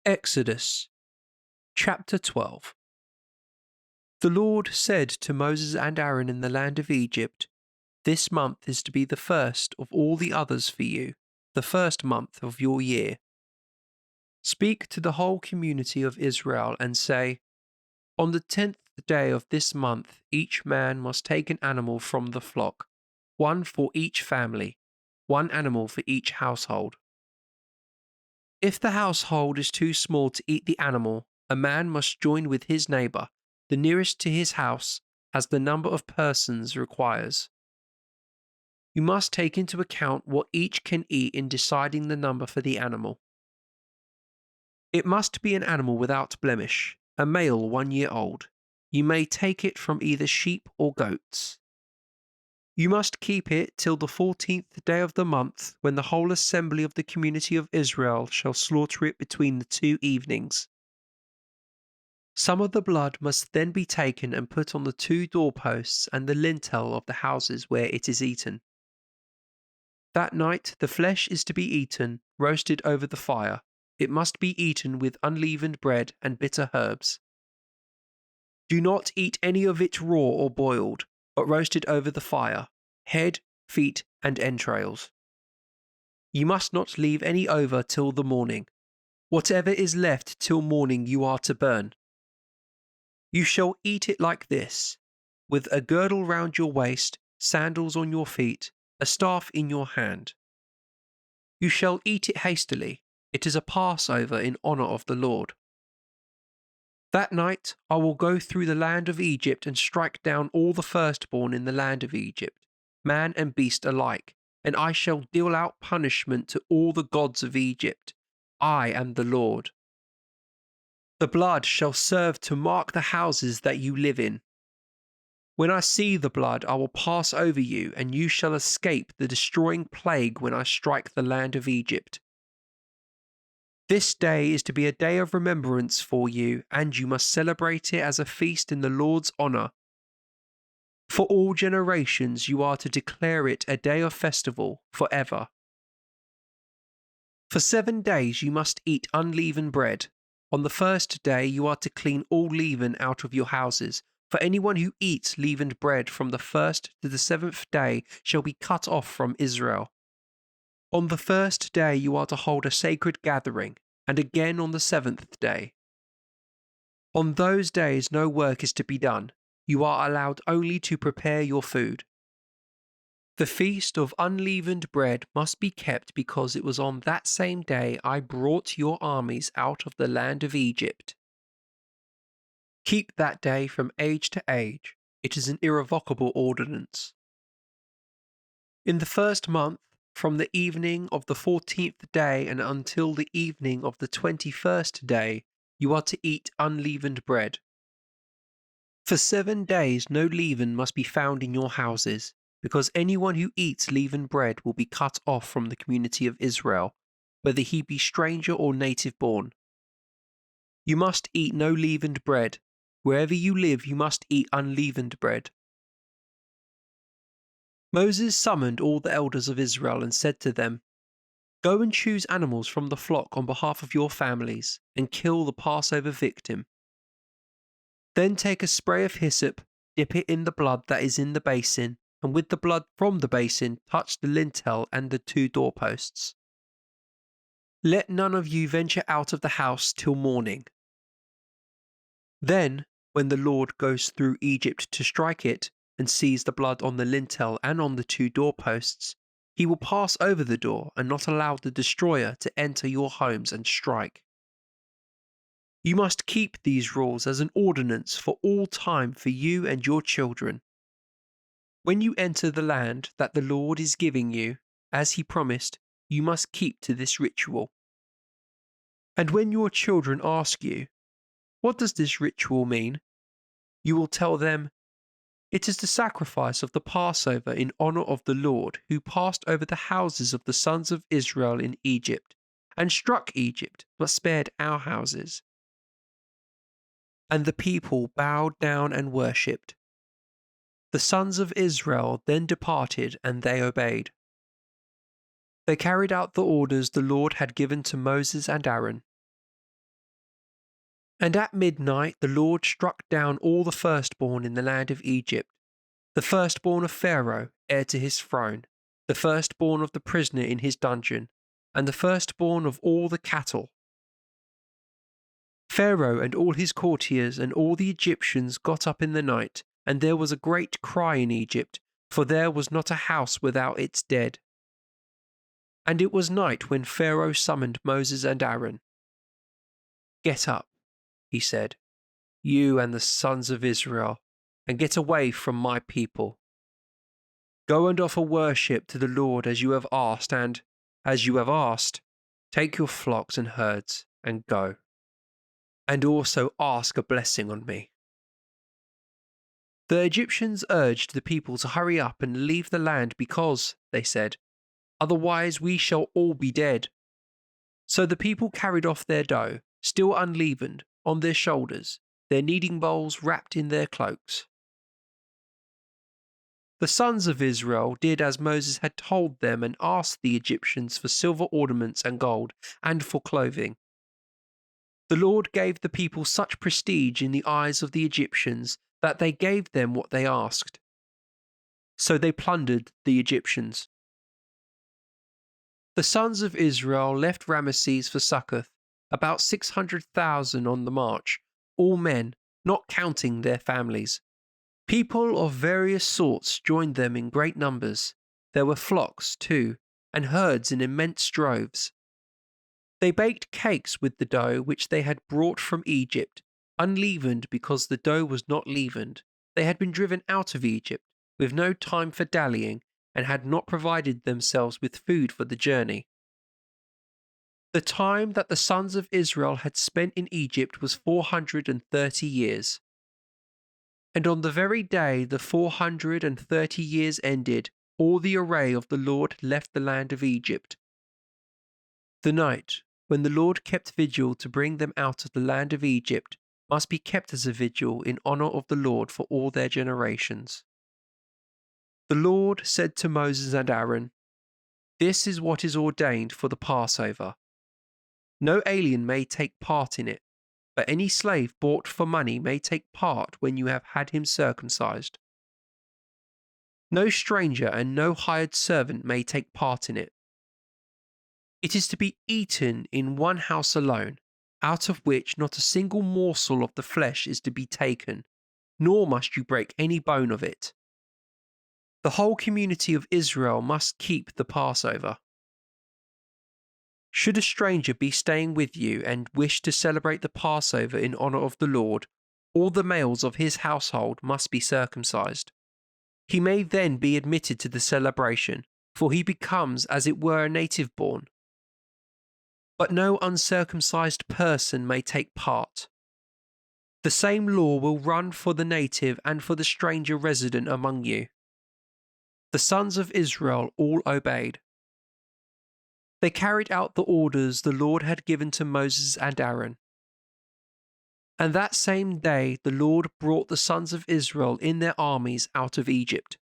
Exodus chapter 12. The Lord said to Moses and Aaron in the land of Egypt, "This month is to be the first of all the others for you, the first month of your year. Speak to the whole community of Israel and say, on the 10th day of this month each man must take an animal from the flock, one for each family, one animal for each household. If the household is too small to eat the animal, a man must join with his neighbor, the nearest to his house, as the number of persons requires. You must take into account what each can eat in deciding the number for the animal. It must be an animal without blemish, a male 1 year old. You may take it from either sheep or goats. You must keep it till the 14th day of the month, when the whole assembly of the community of Israel shall slaughter it between the 2 evenings. Some of the blood must then be taken and put on the 2 doorposts and the lintel of the houses where it is eaten. That night the flesh is to be eaten, roasted over the fire. It must be eaten with unleavened bread and bitter herbs. Do not eat any of it raw or boiled, but roasted over the fire, head, feet, and entrails. You must not leave any over till the morning. Whatever is left till morning you are to burn. You shall eat it like this, with a girdle round your waist, sandals on your feet, a staff in your hand. You shall eat it hastily. It is a Passover in honor of the Lord. That night I will go through the land of Egypt and strike down all the firstborn in the land of Egypt, man and beast alike, and I shall deal out punishment to all the gods of Egypt. I am the Lord. The blood shall serve to mark the houses that you live in. When I see the blood, I will pass over you, and you shall escape the destroying plague when I strike the land of Egypt. This day is to be a day of remembrance for you, and you must celebrate it as a feast in the Lord's honor. For all generations you are to declare it a day of festival forever. For 7 days you must eat unleavened bread. On the first day you are to clean all leaven out of your houses, for anyone who eats leavened bread from the 1st to the 7th day shall be cut off from Israel. On the first day you are to hold a sacred gathering, and again on the 7th day. On those days no work is to be done. You are allowed only to prepare your food. The feast of unleavened bread must be kept because it was on that same day I brought your armies out of the land of Egypt. Keep that day from age to age. It is an irrevocable ordinance. In the first month, from the evening of the 14th day and until the evening of the 21st day, you are to eat unleavened bread. For 7 days no leaven must be found in your houses, because anyone who eats leavened bread will be cut off from the community of Israel, whether he be stranger or native born. You must eat no leavened bread. Wherever you live you must eat unleavened bread. Moses summoned all the elders of Israel and said to them, "Go and choose animals from the flock on behalf of your families, and kill the Passover victim. Then take a spray of hyssop, dip it in the blood that is in the basin, and with the blood from the basin touch the lintel and the 2 doorposts. Let none of you venture out of the house till morning. Then, when the Lord goes through Egypt to strike it, and sees the blood on the lintel and on the 2 doorposts, he will pass over the door and not allow the destroyer to enter your homes and strike. You must keep these rules as an ordinance for all time for you and your children. When you enter the land that the Lord is giving you, as he promised, you must keep to this ritual. And when your children ask you, 'What does this ritual mean?' you will tell them, 'It is the sacrifice of the Passover in honor of the Lord, who passed over the houses of the sons of Israel in Egypt, and struck Egypt, but spared our houses.' And the people bowed down and worshipped. The sons of Israel then departed, and they obeyed. They carried out the orders the Lord had given to Moses and Aaron. And at midnight the Lord struck down all the firstborn in the land of Egypt, the firstborn of Pharaoh, heir to his throne, the firstborn of the prisoner in his dungeon, and the firstborn of all the cattle. Pharaoh and all his courtiers and all the Egyptians got up in the night, and there was a great cry in Egypt, for there was not a house without its dead. And it was night when Pharaoh summoned Moses and Aaron. "Get up," he said, "you and the sons of Israel, and get away from my people. Go and offer worship to the Lord as you have asked, and, as you have asked, take your flocks and herds and go. And also ask a blessing on me." The Egyptians urged the people to hurry up and leave the land because, they said, "otherwise we shall all be dead." So the people carried off their dough, still unleavened, on their shoulders, their kneading bowls wrapped in their cloaks. The sons of Israel did as Moses had told them and asked the Egyptians for silver ornaments and gold, and for clothing. The Lord gave the people such prestige in the eyes of the Egyptians that they gave them what they asked. So they plundered the Egyptians. The sons of Israel left Ramesses for Succoth, about 600,000 on the march, all men, not counting their families. People of various sorts joined them in great numbers. There were flocks, too, and herds in immense droves. They baked cakes with the dough which they had brought from Egypt, unleavened because the dough was not leavened. They had been driven out of Egypt, with no time for dallying, and had not provided themselves with food for the journey. The time that the sons of Israel had spent in Egypt was 430 years. And on the very day the 430 years ended, all the array of the Lord left the land of Egypt. The night when the Lord kept vigil to bring them out of the land of Egypt must be kept as a vigil in honour of the Lord for all their generations. The Lord said to Moses and Aaron, "This is what is ordained for the Passover. No alien may take part in it, but any slave bought for money may take part when you have had him circumcised. No stranger and no hired servant may take part in it. It is to be eaten in one house alone, out of which not a single morsel of the flesh is to be taken, nor must you break any bone of it. The whole community of Israel must keep the Passover. Should a stranger be staying with you and wish to celebrate the Passover in honour of the Lord, all the males of his household must be circumcised. He may then be admitted to the celebration, for he becomes as it were a native born. But no uncircumcised person may take part. The same law will run for the native and for the stranger resident among you." The sons of Israel all obeyed. They carried out the orders the Lord had given to Moses and Aaron. And that same day the Lord brought the sons of Israel in their armies out of Egypt.